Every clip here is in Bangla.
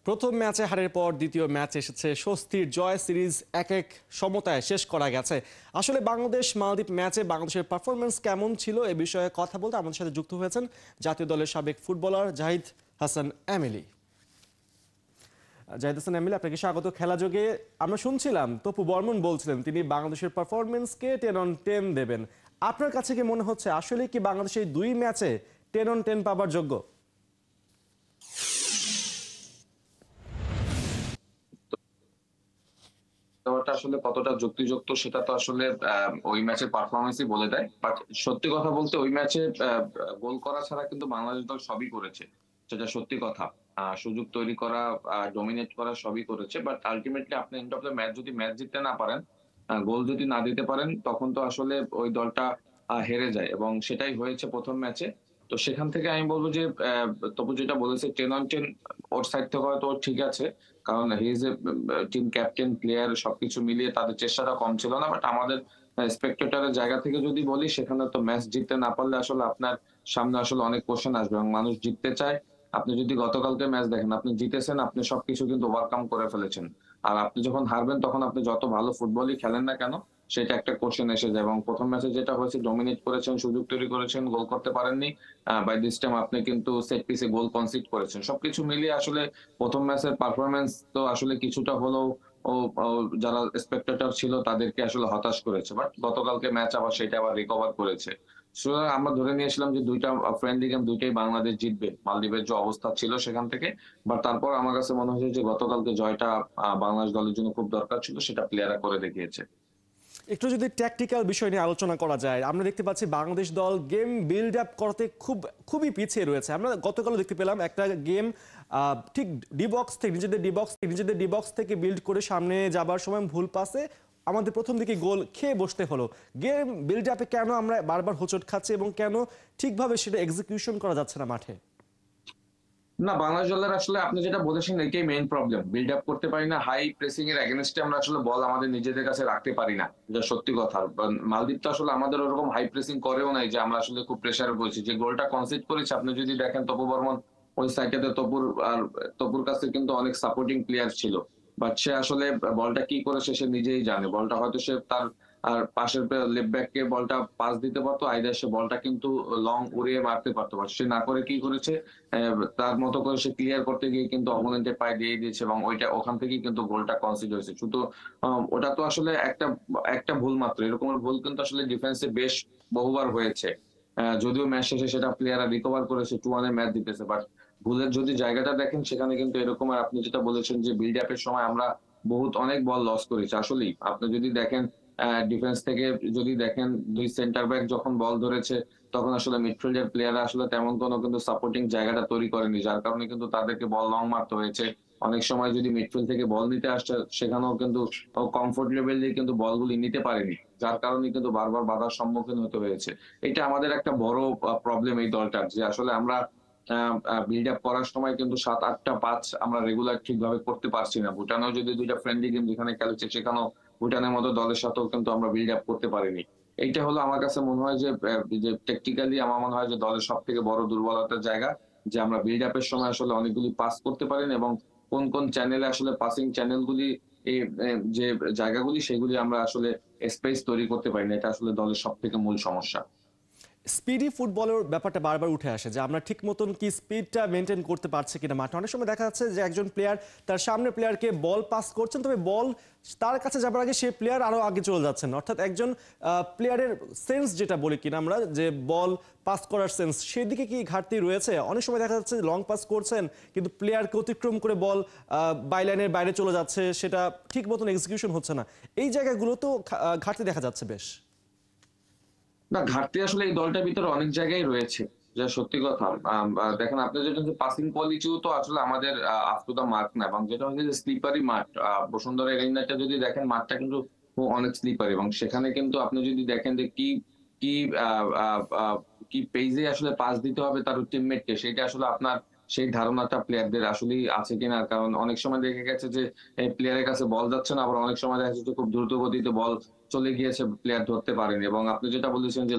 প্রথম ম্যাচে হারের পর দ্বিতীয় ম্যাচে এসেছে স্বস্তির জয়। সিরিজ 1-1 সমতায় শেষ করা গেছে। আসলে বাংলাদেশ মালদ্বীপ ম্যাচে বাংলাদেশের পারফরমেন্স কেমন ছিল এ বিষয়ে কথা বলতে আমাদের সাথে যুক্ত হয়েছেন জাতীয় দলের সাবেক footballer Zahid Hasan Emily. Zahid Hasan Emily, আপনাকে স্বাগত খেলা যোগে। আমরা শুনছিলাম তপু বর্মন বলছিলেন তিনি বাংলাদেশের পারফরমেন্সকে 10/10 দেবেন। আপনার কাছে কি মনে হচ্ছে আসলে কি বাংলাদেশ এই দুই ম্যাচে 10/10 পাবার যোগ্য? দেওয়াটা আসলে কতটা যুক্তিযুক্ত সেটা তো আসলে ওই ম্যাচের পারফরমেন্সই বলে দেয়। বাট সত্যি কথা বলতে ওই ম্যাচে গোল করা ছাড়া কিন্তু বাংলাদেশ দল সবই করেছে, সেটা সত্যি কথা। সুযোগ তৈরি করা, ডমিনেট করা সবই করেছে, বাট আলটিমেটলি আপনি এন্ড অফ দ্য ম্যাচ যদি ম্যাচ জিততে না পারেন, গোল যদি না দিতে পারেন, তখন তো আসলে ওই দলটা হেরে যায় এবং সেটাই হয়েছে প্রথম ম্যাচে। তো সেখান থেকে আমি বলবো যে তবু যেটা বলেছে 10/10 ওর সাইড থেকে হয়তো ওর ঠিক আছে, কারণ he is a team captain, player, সবকিছু মিলিয়ে তাদের চেষ্টাটা কম ছিল না। বাট আমাদের স্পেক্টেটরের জায়গা থেকে যদি বলি, সেখানে তো ম্যাচ জিততে না পারলে আসলে আপনার সামনে আসলে অনেক কোশ্চেন আসবে এবং মানুষ জিততে চায়। আপনি যদি গতকালকে ম্যাচ দেখেন, আপনি জিতেছেন, আপনি সবকিছু কিন্তু ওভারকাম করে ফেলেছেন। আর আপনি যখন হারবেন তখন আপনি যত ভালো ফুটবলই খেলেন না কেন, সেটা একটা কোশ্চেন এসে যায়। এবং প্রথম ম্যাচে যেটা হয়েছে, ডমিনেট করেছেন, সুযোগ তৈরি করেছেন, গোল করতে পারেননি। বাই দিস টাইম আপনি কিন্তু সেট পিসে গোল কনসিড করেছেন। সবকিছু মিলিয়ে আসলে প্রথম ম্যাচের পারফরম্যান্স তো আসলে কিছুটা হলেও ও ও যারা স্পেক্টেটর ছিল তাদেরকে আসলে হতাশ করেছে। বাট গতকালকে ম্যাচ আবার সেটা আবার রিকভার করেছে। সুতরাং আমরা ধরে নিয়েছিলাম যে ২ টা ফ্রেন্ডলি গেম ২ টাই বাংলাদেশ জিতবে। মালদ্বীপের যে অবস্থা ছিল সেখান থেকে। বাট তারপর আমার কাছে মনে হয়েছে যে গতকালকে জয়টা বাংলাদেশ দলের জন্য খুব দরকার ছিল। সেটা প্লেয়াররা করে দেখিয়েছে। একটু যদি ট্যাকটিক্যাল বিষয় নিয়ে আলোচনা করা যায়, আমরা দেখতে পাচ্ছি বাংলাদেশ দল গেম বিল্ড আপ করতে খুবই পিছিয়ে রয়েছে। আমরা গতকালও দেখতে পেলাম একটা গেম ঠিক নিজেদের ডিবক্স থেকে বিল্ড করে সামনে যাবার সময় ভুল পাসে আমাদের প্রথম দিকে গোল খেয়ে বসতে হলো। গেম বিল্ড আপে কেন আমরা বারবার হোঁচট খাচ্ছি এবং কেন ঠিকভাবে সেটা এক্সিকিউশন করা যাচ্ছে না মাঠে? না, বাংলাদেশ দলের আসলে আপনি যেটা বলেছেন এটাই মেইন প্রবলেম। বিল্ড আপ করতে পারি না। হাই প্রেসিং এর এগেইনস্ট এ আমরা আসলে বল আমাদের নিজেদের কাছে রাখতে পারি না। এটা সত্যি কথা। মালদ্বীপ তো আসলে আমাদের ওরকম হাই প্রেসিং করেও নাই যে আমরা আসলে খুব প্রেসারে পড়েছি। যে গোলটা কনসিড করেছি, আপনি যদি দেখেন তপু বর্মন ওই সাইডটাতে, তপুর কাছে কিন্তু অনেক সাপোর্টিং প্লেয়ার ছিল। বাট সে আসলে বলটা কি করেছে সে নিজেই জানে। বলটা হয়তো সে তার পাশের লেফট ব্যাক কে বলটা পাস দিতে পারতো, আইদার সে বলটা কিন্তু লং উড়িয়ে মারতে পারতো। বাট সে না করে কি করেছে, তার মতো করে সে ক্লিয়ার করতে গিয়ে কিন্তু অপোনেন্টের পায়ে দিয়ে দিয়েছে এবং ওখান থেকেই কিন্তু গোলটা কনসিড হয়েছে। শুধু ওটা তো আসলে একটা একটা ভুল মাত্র। এরকমের ভুল কিন্তু আসলে ডিফেন্সে বেশ বহুবার হয়েছে। যদিও ম্যাচ শেষে সেটা প্লেয়াররা রিকভার করেছে, 2-1 এ ম্যাচ জিতেছে। বাট ভুলের যদি জায়গাটা দেখেন, সেখানে কিন্তু এরকম। আর আপনি যেটা বলেছেন যে বিল্ড আপ এর সময় আমরা অনেক বল লস করেছি। আসলেই আপনি যদি দেখেন, ডিফেন্স থেকে যদি দেখেন, ২ সেন্টার ব্যাক যখন বল ধরেছে, তখন আসলে মিডফিল্ডের প্লেয়াররা আসলে তেমন কোনো কিন্তু সাপোর্টিং জায়গাটা তৈরি করেনি। যার কারণে কিন্তু তাদেরকে বল লং মারতে হয়েছে। অনেক সময় যদি মিডফিল্ড থেকে বল নিতে আসছে, সেখানেও কিন্তু কমফোর্টেবলি কিন্তু বলগুলি নিতে পারেনি। যার কারণে কিন্তু বারবার বাধার সম্মুখীন হতে হয়েছে। এটা আমাদের একটা বড় প্রবলেম এই দলটার, যে আসলে আমরা আ আ বিল্ড আপ করার সময় কিন্তু ৭-৮ টা পাস আমরা রেগুলার ঠিকভাবে করতে পারছি না। ভুটানেও যদি ২ টা ফ্রেন্ডলি গেম যেখানে খেলেছে, সেখানেও ভুটানের মতো দলের সাথেও কিন্তু আমরা বিল্ড আপ করতে পারিনি। এইটা হলো আমার কাছে মনে হয় যে টেকটিক্যালি আমার মনে হয় যে দলের সবথেকে বড় দুর্বলতার জায়গা, যে আমরা বিল্ড আপ এর সময় আসলে অনেকগুলি পাস করতে পারি না এবং কোন চ্যানেলে আসলে পাসিং চ্যানেল গুলি, এ এ যে জায়গাগুলি, সেগুলি আমরা আসলে স্পেস তৈরি করতে পারি না। এটা আসলে দলের সবথেকে মূল সমস্যা। স্পিডি ফুটবলের ব্যাপারটা বারবার উঠে আসে যে আমরা ঠিক মতন কি স্পিডটা মেনটেন করতে পারছি কিনা মাঠে। অনেক সময় দেখা যাচ্ছে যে একজন প্লেয়ার তার সামনে প্লেয়ারকে বল পাস করছেন, তবে বল তার কাছে যাবার আগে সেই প্লেয়ার আরো আগে চলে যাচ্ছেন। অর্থাৎ একজন প্লেয়ারের সেন্স যেটা বলি কিনা আমরা, যে বল পাস করার সেন্স, সেদিকে কি ঘাটতি রয়েছে? অনেক সময় দেখা যাচ্ছে লং পাস করছেন কিন্তু প্লেয়ারকে অতিক্রম করে বল বাইলাইনের বাইরে চলে যাচ্ছে, সেটা ঠিক মতন এক্সিকিউশন হচ্ছে না। এই জায়গাগুলোতেও ঘাটতি দেখা যাচ্ছে বেশ। না, ঘাটতি আসলে এই দলটার ভিতরে অনেক জায়গায় রয়েছে। যা সত্যি কথা। দেখেন, আপনি যেটা যে পাসিং কোয়ালিটিও তো আসলে আমাদের আপ টু দ্য মার্ক না, এবং যেটা হচ্ছে যে স্লিপারি মাঠ। বসুন্ধরা এরিনাটা যদি দেখেন, মাঠটা কিন্তু অনেক স্লিপারি এবং সেখানে কিন্তু আপনি যদি দেখেন যে কি আ আ আ কি পেইজে আসলে পাস দিতে হবে তার টিমমেটকে, সেটা আসলে আপনার সেই ধারণাটা প্লেয়ারদের আসলেই আছে কিনা। কারণ অনেক সময় দেখা গেছে যে প্লেয়ারের কাছে বল যাচ্ছে না, আবার অনেক সময় দেখা যাচ্ছে যে খুব দ্রুত গতিতে বল চলে গিয়েছে, প্লেয়ার ধরতে পারেনি। এবং আপনি যেটা বলেছেন যে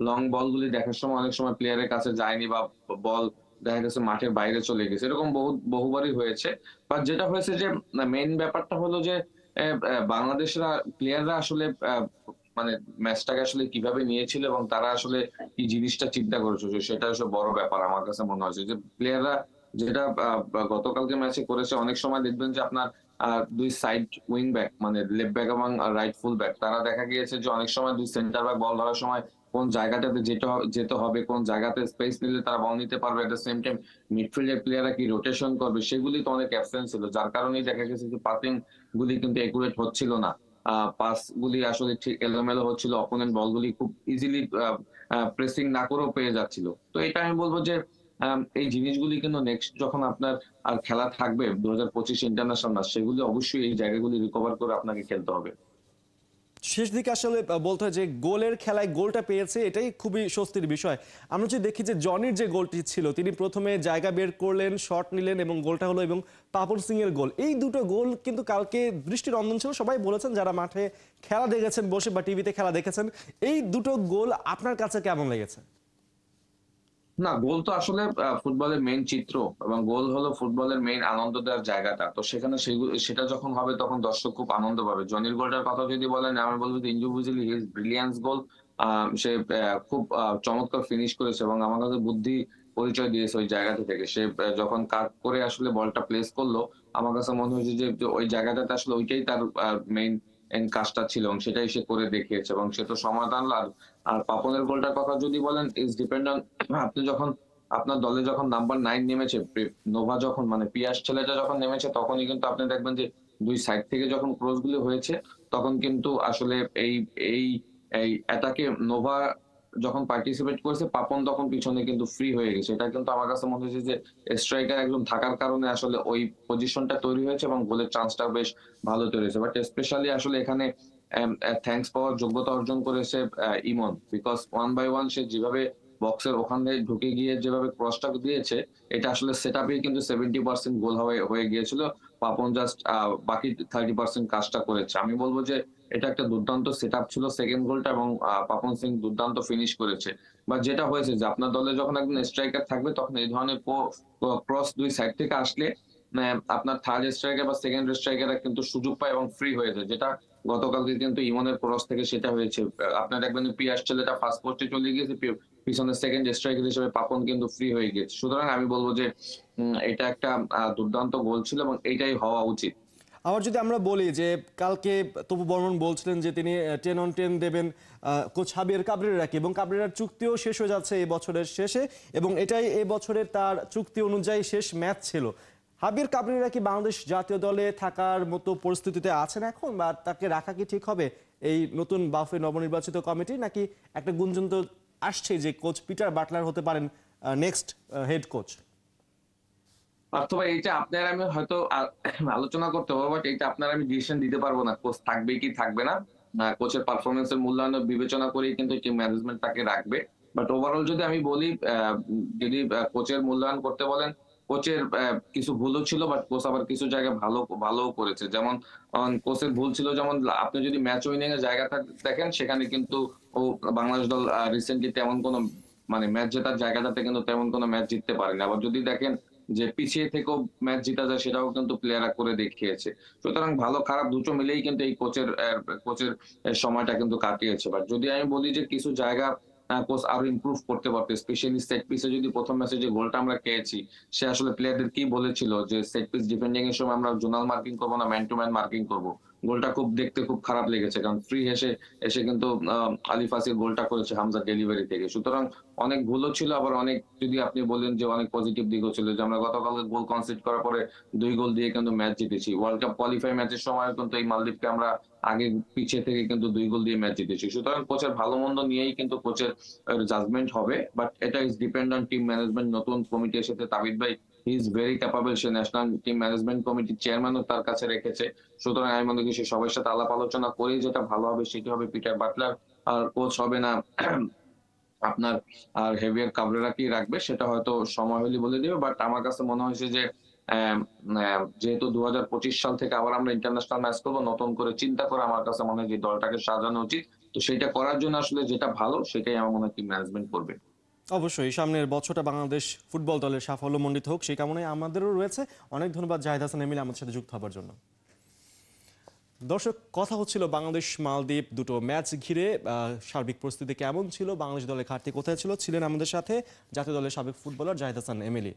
লং বলগুলি দেখার সময় অনেক সময় প্লেয়ারের কাছে যায়নি, বা বল দেখা গেছে মাঠের বাইরে চলে গেছে। এরকম বহুবারই হয়েছে। বাট যেটা হয়েছে যে মেইন ব্যাপারটা হলো যে বাংলাদেশরা প্লেয়াররা আসলে মানে ম্যাচটাকে আসলে কিভাবে নিয়েছিল এবং তারা আসলে কি জিনিসটা চিন্তা করেছিল সেটা হচ্ছে বড় ব্যাপার আমার কাছে মনে হয়েছে। যে প্লেয়াররা যেটা গতকালকে ম্যাচে করেছে, অনেক সময় দেখবেন যে আপনার ২ সাইড উইং ব্যাক মানে লেফট ব্যাক এবং রাইট ফুল ব্যাক তারা দেখা গিয়েছে যে অনেক সময় ২ সেন্টার ব্যাক বল ধরার সময় কোন জায়গাটাতে যেতে হবে, কোন জায়গাতে স্পেস নিলে তারা বল নিতে পারবে। এট দ্য সেম টাইম মিডফিল্ডের প্লেয়াররা কি রোটেশন করবে সেগুলি তো অনেক অ্যাবসেন্ট ছিল। যার কারণেই দেখা গেছে যে পাসিং গুলি কিন্তু একুরেট হচ্ছিল না। পাস গুলি আসলে ঠিক এলোমেলো হচ্ছিল। অপোনেন্ট বলগুলি খুব ইজিলি প্রেসিং না করেও পেয়ে যাচ্ছিল। তো এটা আমি বলব যে এই জিনিসগুলি কিন্তু নেক্সট যখন আপনার আর খেলা থাকবে ২০২৫ ইন্টারন্যাশনাল ম্যাচ, সেগুলি অবশ্যই এই জায়গাগুলি রিকভার করে আপনাকে খেলতে হবে। শেষ দিকে আসলে বলতে হয় যে গোলের খেলায় গোলটা পেয়েছে, এটাই খুবই স্বস্তির বিষয়। আমরা যদি দেখি যে জনির যে গোলটি ছিল, তিনি প্রথমে জায়গা বের করলেন, শট নিলেন এবং গোলটা হলো, এবং পাপন সিং এর গোল, এই দুটো গোল কিন্তু কালকে দৃষ্টিনন্দন ছিল। সবাই বলেছেন যারা মাঠে খেলা দেখেছেন বসে বা টিভিতে খেলা দেখেছেন, এই দুটো গোল আপনার কাছে কেমন লেগেছে? না, গোল তো আসলে ফুটবলের মেইন চিত্র এবং গোল হলো ফুটবলের মেইন আনন্দ দেওয়ার জায়গাটা। তো সেখানে সেটা যখন হবে তখন দর্শক খুব আনন্দ পাবে। জনির গোলটার কথা যদি বলেন, আমি বলব যে ইন্ডিভিজুয়ালি হি ইজ ব্রিলিয়ান্স গোল। আ সে খুব চমৎকার ফিনিশ করেছে এবং আমার কাছে বুদ্ধি পরিচয় দিয়েছে ওই জায়গাটা থেকে। সে যখন কাট করে আসলে বলটা প্লেস করলো, আমার কাছে মনে হয়েছে যে ওই জায়গাটাতে আসলে ওইটাই তার মেইন কাজটা ছিল এবং সেটাই সে করে দেখিয়েছে এবং সে তো সমাধান। আর পাপনের গোলটার কথা যদি বলেন, ইজ ডিপেন্ড অন আপনি যখন আপনার দলে যখন নাম্বার ৯ নেমেছে, নোভা যখন মানে পিয়াস ছেলেটা যখন নেমেছে, তখনই কিন্তু আপনি দেখবেন যে ২ সাইড থেকে যখন ক্রস গুলো হয়েছে, তখন কিন্তু আসলে এই এই এই অ্যাটাকে নোভা যখন পার্টিসিপেট করেছে, পাপন তখন পিছনে কিন্তু ফ্রি হয়ে গেছে। এটা কিন্তু আমার কাছে মনে হয়েছে যে স্ট্রাইকার একজন থাকার কারণে আসলে ওই পজিশনটা তৈরি হয়েছে এবং গোলের চান্সটাও বেশ ভালো তৈরি হয়েছে। বাট স্পেশালি আসলে এখানে থ্যাঙ্কস পাওয়ার যোগ্যতা অর্জন করেছে ইমন। বিকজ ওয়ান বাই ওয়ান সে যেভাবে বক্সের ওখানে ঢুকে গিয়ে যেভাবে ক্রসটা দিয়েছে, এটা আসলে সেটআপেই কিন্তু 70% গোল হয়ে গিয়েছিল। পাপন জাস্ট বাকি 30% কাজটা করেছে। আমি বলব যে এটা একটা দুর্দান্ত সেটআপ ছিল সেকেন্ড গোলটা এবং পাপন সিং দুর্দান্ত ফিনিশ করেছে। বাট যেটা হয়েছে যে আপনার দলে যখন একজন স্ট্রাইকার থাকবে তখন এই ধরনের ক্রস ২ সাইড থেকে আসলে আপনার থার্ড স্ট্রাইকার বা সেকেন্ড স্ট্রাইকাররা কিন্তু সুযোগ পায় এবং ফ্রি হয়ে যায়। যেটা গতকালকে কিন্তু ইমনের ক্রস থেকে সেটা হয়েছে। আপনার দেখবেন পিয়াস ছেলেটা ফার্স্ট পোস্টে চলে গিয়েছে। পিছনে সেকেন্ড স্ট্রাইকার হিসেবে পাপন কিন্তু ফ্রি হয়ে গিয়েছে। সুতরাং আমি বলব যে এটা একটা দুর্দান্ত গোল ছিল এবং এইটাই হওয়া উচিত। আবার যদি আমরা বলি যে কালকে তপু বর্মন বলছিলেন যে তিনি 10 on 10 দেবেন কোচ হাবিয়ার কাবরেরাকে, এবং কাবরেরার চুক্তিও শেষ হয়ে যাচ্ছে এই বছরের শেষে, এবং এটাই এই বছরের তার চুক্তি অনুযায়ী শেষ ম্যাচ ছিল। হাবিয়ার কাবরেরা কি বাংলাদেশ জাতীয় দলে থাকার মতো পরিস্থিতিতে আছেন এখন, বা তাকে রাখা কি ঠিক হবে এই নতুন বাফে নবনির্বাচিত কমিটি, নাকি একটা গুঞ্জন তো আসছে যে কোচ পিটার বাটলার হতে পারেন নেক্সট হেড কোচ? অথবা এইটা আপনার আমি হয়তো আলোচনা করতে হবে, বাট এইটা আপনার আমি ডিসিশন দিতে পারবো না কোচ থাকবে কি থাকবে না। কোচের পারফরমেন্স এর মূল্যায়ন বিবেচনা করেই কিন্তু টিম ম্যানেজমেন্ট তাকে রাখবে। বাট ওভারঅল যদি আমি বলি, যদি কোচের মূল্যায়ন করতে বলেন, কোচের কিছু ভুলও ছিল, বাট কোচ আবার কিছু জায়গায় ভালোও করেছে। যেমন কোচের ভুল ছিল, যেমন আপনি যদি ম্যাচ উইনিং এর জায়গা দেখেন, সেখানে কিন্তু ও বাংলাদেশ দল রিসেন্টলি তেমন কোনো মানে ম্যাচ জেতার জায়গাটাতে কিন্তু তেমন কোনো ম্যাচ জিততে পারেনি। আবার যদি দেখেন যে পিছিয়ে থেকেও ম্যাচ জিতা যায়, সেটাও কিন্তু প্লেয়াররা করে দেখিয়েছে। সুতরাং ভালো খারাপ দুটো মিলেই কিন্তু এই কোচের সময়টা কিন্তু কাটিয়েছে। বাট যদি আমি বলি যে কিছু জায়গা কোচ আরো ইমপ্রুভ করতে পারতো, স্পেশালি সেট পিসে যদি প্রথম ম্যাচে যে গোলটা আমরা খেয়েছি, সে আসলে প্লেয়ারদের কি বলেছিল যে সেট পিস ডিফেন্ডিং এর সময় আমরা জোনাল মার্কিং করবো না ম্যান টু ম্যান মার্কিং করবো। গোলটা খুব দেখতে খুব খারাপ লেগেছে, কারণ ফ্রি এসে কিন্তু আলিফ আসির গোলটা করেছে হামজা ডেলিভারি থেকে। সুতরাং অনেক ভুলও ছিল, আবার অনেক যদি আপনি বলেন যে অনেক পজিটিভ দিকও ছিল, যে আমরা গতকালকে গোল কনসিড করার পরে ২ গোল দিয়ে কিন্তু ম্যাচ জিতেছি। ওয়ার্ল্ড কাপ কোয়ালিফাই ম্যাচের সময় কিন্তু এই মালদ্বীপকে আমরা আগে পিছিয়ে থেকে কিন্তু ২ গোল দিয়ে ম্যাচ জিতেছি। সুতরাং কোচের ভালো মন্দ নিয়েই কিন্তু কোচের জাজমেন্ট হবে। বাট এটা is depend on team management. নতুন কমিটি এসেছে, তাবিদ ভাই he is very capable. Say national team management কমিটির চেয়ারম্যানও তার কাছে রেখেছে। সুতরাং আমি মনে করি সে সবার সাথে আলাপ আলোচনা করেই যেটা ভালো হবে সেটি হবে। পিটার বাটলার আর কোচ হবে না আপনার, আর হেভিয়ার কাবরেরাকেই রাখবে, সেটা হয়তো সময় হলে বলে দিবে। বাট আমার কাছে মনে হয়েছে যে যেহেতু ২০২৫ সাল থেকে আবার আমরা ইন্টারন্যাশনাল ম্যাচ করবো, নতুন করে চিন্তা করে আমার কাছে মনে হয় যে দলটাকে সাজানো উচিত। তো সেটা করার জন্য আসলে যেটা ভালো সেটাই আমার মনে হয় টিম ম্যানেজমেন্ট করবে। অবশ্যই সামনের বছরটা বাংলাদেশ ফুটবল দলের সাফল্যমণ্ডিত হোক সেই কামনায় আমাদেরও রয়েছে। অনেক ধন্যবাদ জাহিদ হাসান এমিল আমাদের সাথে যুক্ত হবার জন্য। দর্শক, কথা হচ্ছিল বাংলাদেশ মালদ্বীপ দুটো ম্যাচ ঘিরে সার্বিক পরিস্থিতি কেমন ছিল, বাংলাদেশ দলের ঘাটতি কোথায় ছিল। ছিলেন আমাদের সাথে জাতীয় দলের সাবেক ফুটবলার জাহিদ হাসান এমিলি।